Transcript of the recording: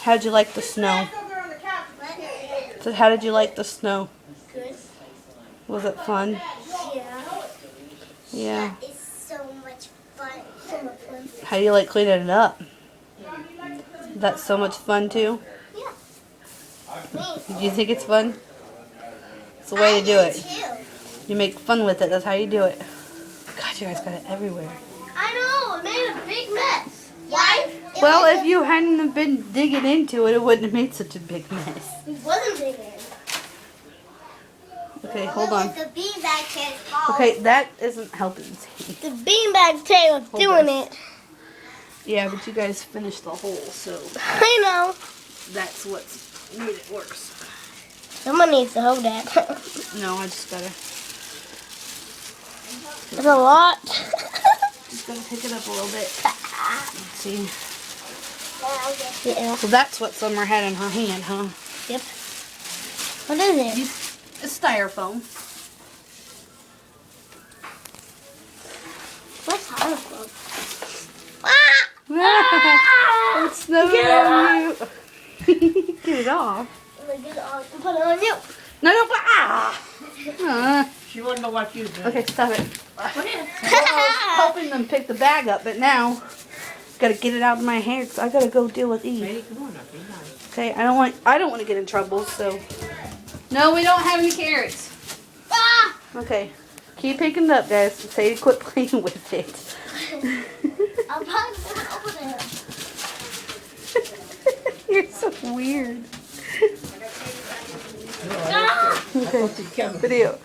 How'd you like the snow? What? So how did you like the snow? Good. Was it fun? Yeah. Yeah. That is so much fun. So much fun. How do you like cleaning it up? That's so much fun too? Yeah. Do you think it's fun? It's the way to do it. Too. You make fun with it. That's how you do it. God, you guys got it everywhere. I know. It made a big mess. Why? Well, if you hadn't been digging into it, it wouldn't have made such a big mess. It wasn't digging. Okay, hold on. The beanbag tail fault. Okay, that isn't helping. The beanbag tail was doing it. Yeah, but you guys finished the hole, so I know. that's what's made it worse. Someone needs to hold that. No, I just gotta It's a lot. just gotta pick it up a little bit. Let's see. Yeah. So that's what Summer had in her hand, huh? Yep. What is it? It's styrofoam. What's styrofoam? It's snowing on you. Get it off. Get it on and put it on you. No, but She wouldn't know what you did. Okay, stop it. What is Helping them pick the bag up, but now gotta get it out of my hair because I gotta go deal with Eve. Hey, come on up, be nice. Okay, I don't want to get in trouble, so no, we don't have any carrots. Ah! Okay, keep picking it up, guys. Say to quit playing with it. I'm trying to put it over there. You're so weird. No, I Okay, thought you'd come. video.